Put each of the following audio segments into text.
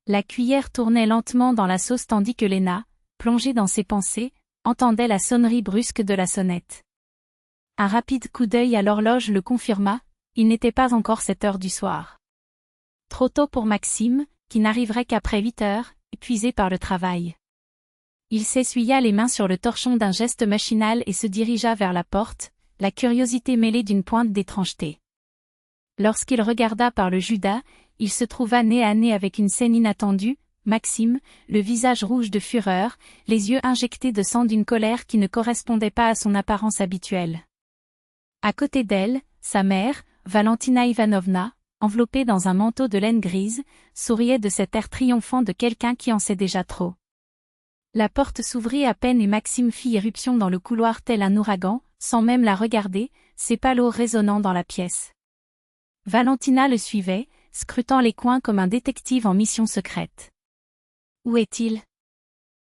La cuillère tournait lentement dans la sauce tandis que Lena, plongée dans ses pensées, entendait la sonnerie brusque de la sonnette. Un rapide coup d'œil à l'horloge le confirma, il n'était pas encore 7 heures du soir. Trop tôt pour Maxime, qui n'arriverait qu'après 8 heures, épuisé par le travail. Il s'essuya les mains sur le torchon d'un geste machinal et se dirigea vers la porte, la curiosité mêlée d'une pointe d'étrangeté. Lorsqu'il regarda par le Judas, il se trouva nez à nez avec une scène inattendue, Maxime, le visage rouge de fureur, les yeux injectés de sang d'une colère qui ne correspondait pas à son apparence habituelle. À côté d'elle, sa mère, Valentina Ivanovna, enveloppée dans un manteau de laine grise, souriait de cet air triomphant de quelqu'un qui en sait déjà trop. La porte s'ouvrit à peine et Maxime fit irruption dans le couloir tel un ouragan, sans même la regarder, ses palos résonnant dans la pièce. Valentina le suivait, scrutant les coins comme un détective en mission secrète. « Où est-il »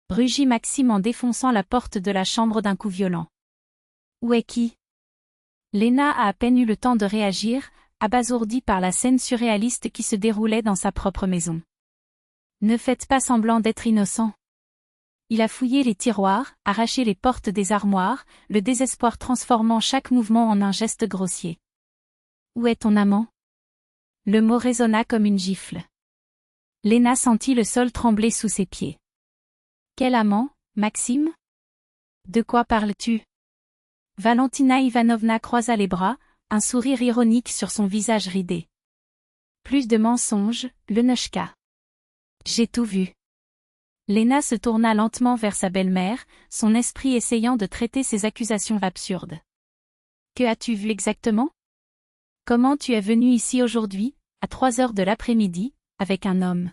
rugit Maxime en défonçant la porte de la chambre d'un coup violent. « Où est qui » Lena a à peine eu le temps de réagir, abasourdie par la scène surréaliste qui se déroulait dans sa propre maison. « Ne faites pas semblant d'être innocent. » Il a fouillé les tiroirs, arraché les portes des armoires, le désespoir transformant chaque mouvement en un geste grossier. « Où est ton amant » Le mot résonna comme une gifle. Lena sentit le sol trembler sous ses pieds. « Quel amant, Maxime ? De quoi parles-tu » Valentina Ivanovna croisa les bras, un sourire ironique sur son visage ridé. « Plus de mensonges, Lenouchka. J'ai tout vu. » Lena se tourna lentement vers sa belle-mère, son esprit essayant de traiter ces accusations absurdes. « Que as-tu vu exactement ? Comment tu es venu ici aujourd'hui, à 3 heures de l'après-midi, avec un homme ?»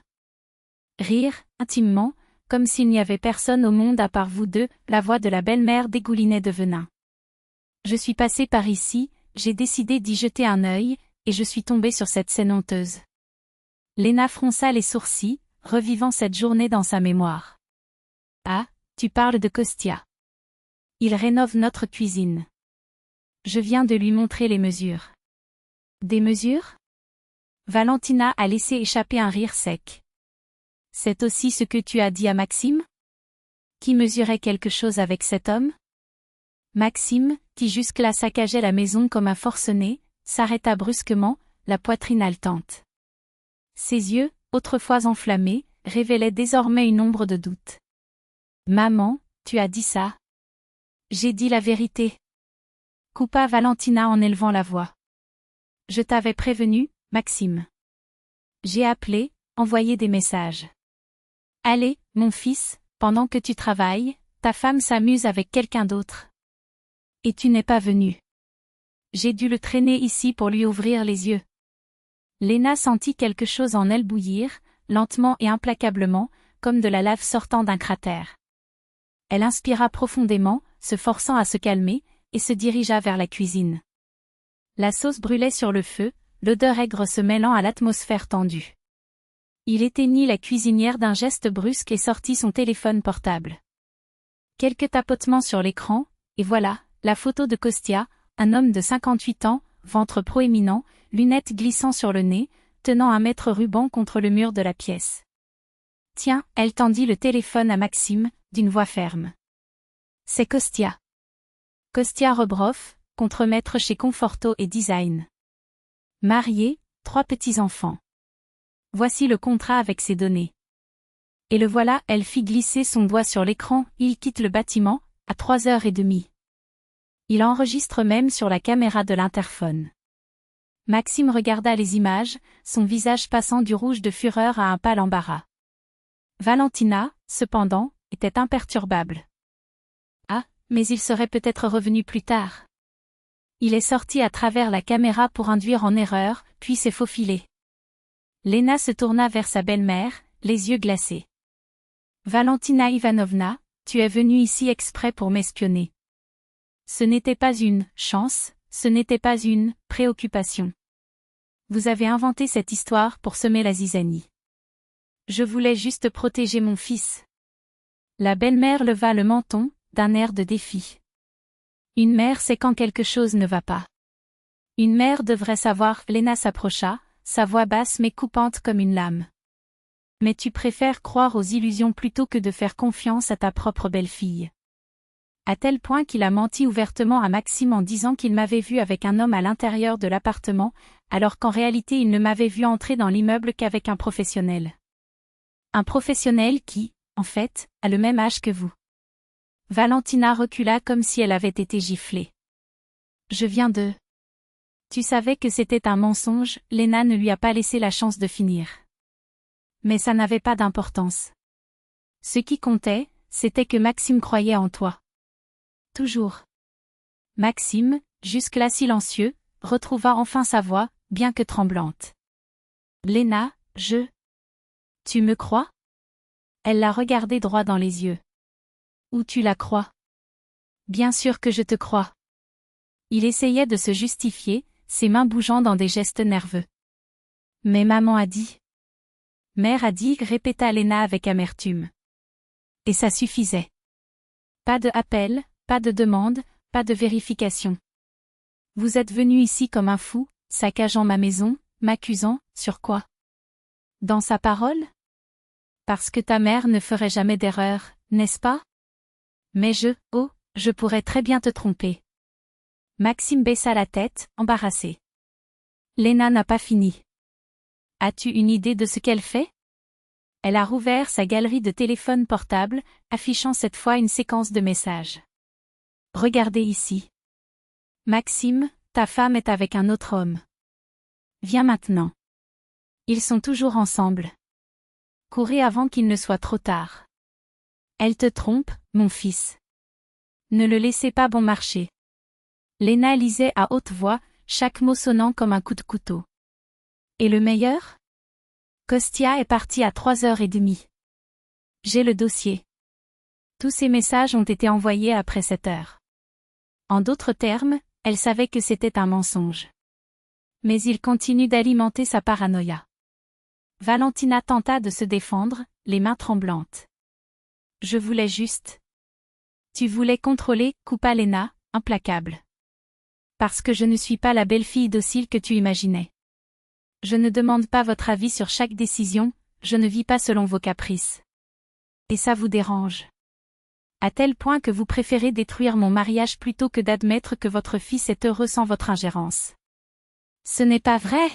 Rire, intimement, comme s'il n'y avait personne au monde à part vous deux, la voix de la belle-mère dégoulinait de venin. « Je suis passée par ici, j'ai décidé d'y jeter un œil, et je suis tombée sur cette scène honteuse. » Lena fronça les sourcils, revivant cette journée dans sa mémoire. « Ah, tu parles de Kostia. Il rénove notre cuisine. Je viens de lui montrer les mesures. » « Des mesures ?» Valentina a laissé échapper un rire sec. « C'est aussi ce que tu as dit à Maxime ? Qui mesurait quelque chose avec cet homme ?» Maxime, qui jusque-là saccageait la maison comme un forcené, s'arrêta brusquement, la poitrine haletante. Ses yeux, autrefois enflammés, révélaient désormais une ombre de doute. « Maman, tu as dit ça ? » « J'ai dit la vérité. » coupa Valentina en élevant la voix. « Je t'avais prévenu, Maxime. J'ai appelé, envoyé des messages. Allez, mon fils, pendant que tu travailles, ta femme s'amuse avec quelqu'un d'autre. Et tu n'es pas venu. J'ai dû le traîner ici pour lui ouvrir les yeux. » Lena sentit quelque chose en elle bouillir, lentement et implacablement, comme de la lave sortant d'un cratère. Elle inspira profondément, se forçant à se calmer, et se dirigea vers la cuisine. La sauce brûlait sur le feu, l'odeur aigre se mêlant à l'atmosphère tendue. Il éteignit la cuisinière d'un geste brusque et sortit son téléphone portable. Quelques tapotements sur l'écran, et voilà, la photo de Kostia, un homme de 58 ans, ventre proéminent, lunettes glissant sur le nez, tenant un mètre ruban contre le mur de la pièce. « Tiens » elle tendit le téléphone à Maxime, d'une voix ferme. « C'est Kostia. Kostia Rebroff, contremaître chez Conforto et Design. Marié, 3 petits-enfants. Voici le contrat avec ses données. » Et le voilà, elle fit glisser son doigt sur l'écran, il quitte le bâtiment, à 3h30. Il enregistre même sur la caméra de l'interphone. Maxime regarda les images, son visage passant du rouge de fureur à un pâle embarras. Valentina, cependant, était imperturbable. Ah, mais il serait peut-être revenu plus tard. Il est sorti à travers la caméra pour induire en erreur, puis s'est faufilé. Lena se tourna vers sa belle-mère, les yeux glacés. « Valentina Ivanovna, tu es venue ici exprès pour m'espionner. Ce n'était pas une chance, ce n'était pas une préoccupation. Vous avez inventé cette histoire pour semer la zizanie. Je voulais juste protéger mon fils. » La belle-mère leva le menton, d'un air de défi. Une mère sait quand quelque chose ne va pas. Une mère devrait savoir. Lena s'approcha, sa voix basse mais coupante comme une lame. Mais tu préfères croire aux illusions plutôt que de faire confiance à ta propre belle-fille. À tel point qu'il a menti ouvertement à Maxime en disant qu'il m'avait vu avec un homme à l'intérieur de l'appartement, alors qu'en réalité il ne m'avait vu entrer dans l'immeuble qu'avec un professionnel. Un professionnel qui, en fait, a le même âge que vous. Valentina recula comme si elle avait été giflée. Je viens de... Tu savais que c'était un mensonge, Léna ne lui a pas laissé la chance de finir. Mais ça n'avait pas d'importance. Ce qui comptait, c'était que Maxime croyait en toi. Toujours. Maxime, jusque-là silencieux, retrouva enfin sa voix, bien que tremblante. Léna, Tu me crois? Elle l'a regardé droit dans les yeux. Où tu la crois? Bien sûr que je te crois. Il essayait de se justifier, ses mains bougeant dans des gestes nerveux. Mais maman a dit. Mère a dit, répéta Léna avec amertume. Et ça suffisait. Pas de appel, pas de demande, pas de vérification. Vous êtes venu ici comme un fou, saccageant ma maison, m'accusant, sur quoi? Dans sa parole? Parce que ta mère ne ferait jamais d'erreur, n'est-ce pas? Mais je pourrais très bien te tromper. Maxime baissa la tête, embarrassé. Léna n'a pas fini. As-tu une idée de ce qu'elle fait? Elle a rouvert sa galerie de téléphones portables, affichant cette fois une séquence de messages. Regardez ici. Maxime, ta femme est avec un autre homme. Viens maintenant. Ils sont toujours ensemble. Courez avant qu'il ne soit trop tard. Elle te trompe, mon fils. Ne le laissez pas bon marché. Léna lisait à haute voix, chaque mot sonnant comme un coup de couteau. Et le meilleur? Kostia est parti à 3h30. J'ai le dossier. Tous ces messages ont été envoyés après 7h. En d'autres termes, elle savait que c'était un mensonge. Mais il continue d'alimenter sa paranoïa. Valentina tenta de se défendre, les mains tremblantes. Je voulais juste. Tu voulais contrôler, coupa Léna, implacable. Parce que je ne suis pas la belle-fille docile que tu imaginais. Je ne demande pas votre avis sur chaque décision, je ne vis pas selon vos caprices. Et ça vous dérange. À tel point que vous préférez détruire mon mariage plutôt que d'admettre que votre fils est heureux sans votre ingérence. Ce n'est pas vrai.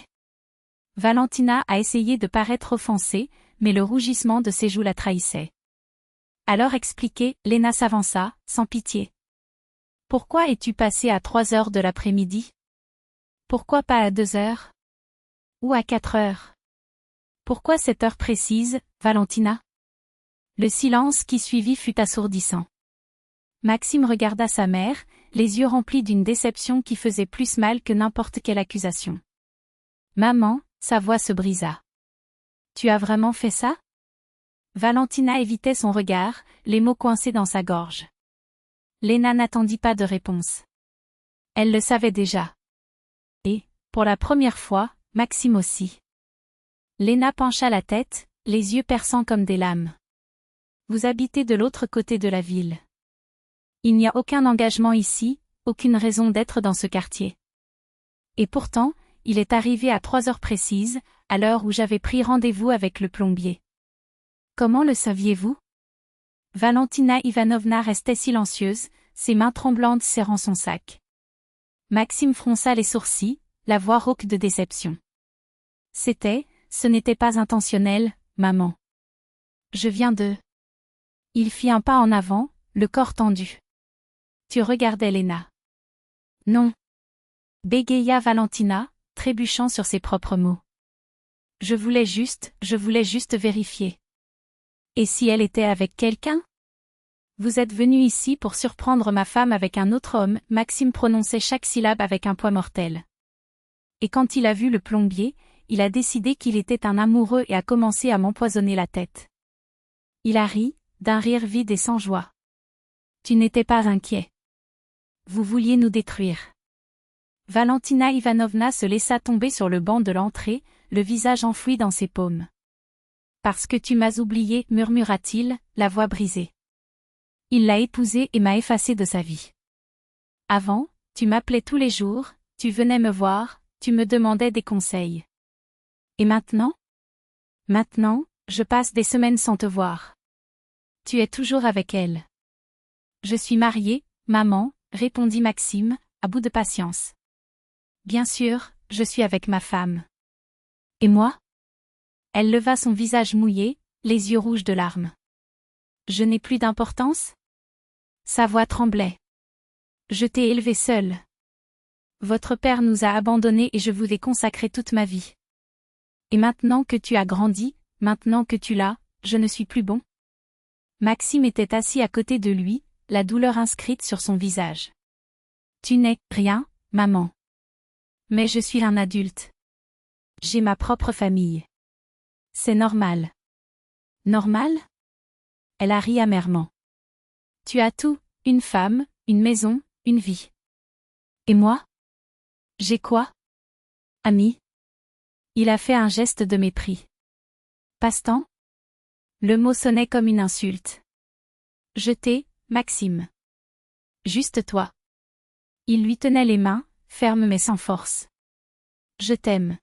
Valentina a essayé de paraître offensée, mais le rougissement de ses joues la trahissait. Alors expliquez, Léna s'avança, sans pitié. Pourquoi es-tu passé à 3h de l'après-midi? Pourquoi pas à 2h? Ou à 4h? Pourquoi cette heure précise, Valentina? Le silence qui suivit fut assourdissant. Maxime regarda sa mère, les yeux remplis d'une déception qui faisait plus mal que n'importe quelle accusation. Maman, sa voix se brisa. Tu as vraiment fait ça? Valentina évitait son regard, les mots coincés dans sa gorge. Léna n'attendit pas de réponse. Elle le savait déjà. Et, pour la première fois, Maxime aussi. Léna pencha la tête, les yeux perçants comme des lames. Vous habitez de l'autre côté de la ville. Il n'y a aucun engagement ici, aucune raison d'être dans ce quartier. Et pourtant, il est arrivé à 3h précises, à l'heure où j'avais pris rendez-vous avec le plombier. Comment le saviez-vous? Valentina Ivanovna restait silencieuse, ses mains tremblantes serrant son sac. Maxime fronça les sourcils, la voix rauque de déception. Ce n'était pas intentionnel, maman. Je viens de... Il fit un pas en avant, le corps tendu. Tu regardais Léna. Non. Bégaya Valentina, trébuchant sur ses propres mots. Je voulais juste vérifier. Et si elle était avec quelqu'un? Vous êtes venu ici pour surprendre ma femme avec un autre homme, Maxime prononçait chaque syllabe avec un poids mortel. Et quand il a vu le plombier, il a décidé qu'il était un amoureux et a commencé à m'empoisonner la tête. Il a ri, d'un rire vide et sans joie. Tu n'étais pas inquiet. Vous vouliez nous détruire. Valentina Ivanovna se laissa tomber sur le banc de l'entrée, le visage enfoui dans ses paumes. Parce que tu m'as oublié, murmura-t-il, la voix brisée. Il l'a épousée et m'a effacée de sa vie. Avant, tu m'appelais tous les jours, tu venais me voir, tu me demandais des conseils. Et maintenant? Maintenant, Je passe des semaines sans te voir. Tu es toujours avec elle. Je suis mariée, maman, répondit Maxime, à bout de patience. Bien sûr, je suis avec ma femme. Et moi? Elle leva son visage mouillé, les yeux rouges de larmes. Je n'ai plus d'importance? Sa voix tremblait. Je t'ai élevé seule. Votre père nous a abandonnés et je vous ai consacré toute ma vie. Et maintenant que tu as grandi, maintenant que tu l'as, je ne suis plus bon? Maxime était assis à côté de lui, la douleur inscrite sur son visage. Tu n'es rien, maman. Mais je suis un adulte. J'ai ma propre famille. C'est normal. Normal? Elle a ri amèrement. Tu as tout, une femme, une maison, une vie. Et moi? J'ai quoi? Ami? Il a fait un geste de mépris. Passe-temps? Le mot sonnait comme une insulte. Je t'ai, Maxime. Juste toi. Il lui tenait les mains, fermes mais sans force. Je t'aime.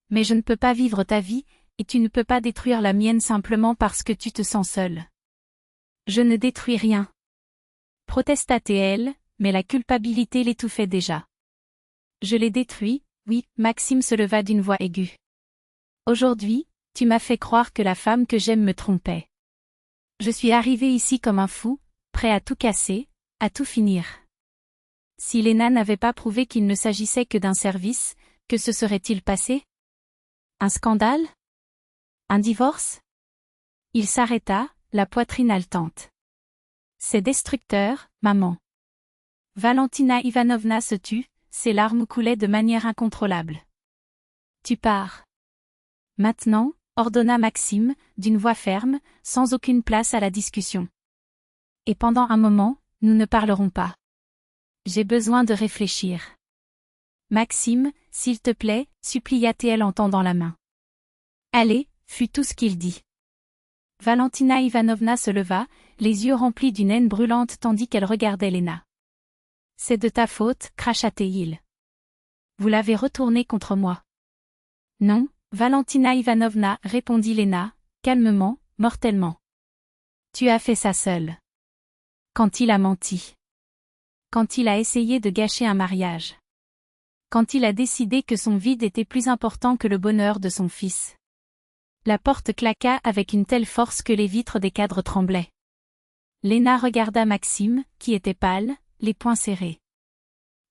Mais je ne peux pas vivre ta vie, et tu ne peux pas détruire la mienne simplement parce que tu te sens seule. Je ne détruis rien. Protesta-t-elle, mais la culpabilité l'étouffait déjà. Je l'ai détruit, oui, Maxime se leva d'une voix aiguë. Aujourd'hui, tu m'as fait croire que la femme que j'aime me trompait. Je suis arrivé ici comme un fou, prêt à tout casser, à tout finir. Si Léna n'avait pas prouvé qu'il ne s'agissait que d'un service, que se serait-il passé? Un scandale? Un divorce? Il s'arrêta, la poitrine haletante. C'est destructeur, maman. Valentina Ivanovna se tut, ses larmes coulaient de manière incontrôlable. Tu pars. Maintenant, ordonna Maxime, d'une voix ferme, sans aucune place à la discussion. Et pendant un moment, nous ne parlerons pas. J'ai besoin de réfléchir. Maxime, s'il te plaît, supplia-t-elle en tendant la main. Allez, fut tout ce qu'il dit. Valentina Ivanovna se leva, les yeux remplis d'une haine brûlante tandis qu'elle regardait Léna. C'est de ta faute, cracha-t-il. Vous l'avez retourné contre moi. Non, Valentina Ivanovna, répondit Léna, calmement, mortellement. Tu as fait ça seule. Quand il a menti. Quand il a essayé de gâcher un mariage. Quand il a décidé que son vide était plus important que le bonheur de son fils. La porte claqua avec une telle force que les vitres des cadres tremblaient. Léna regarda Maxime, qui était pâle, les poings serrés.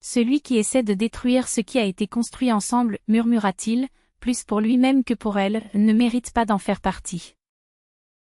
Celui qui essaie de détruire ce qui a été construit ensemble, murmura-t-il, plus pour lui-même que pour elle, ne mérite pas d'en faire partie.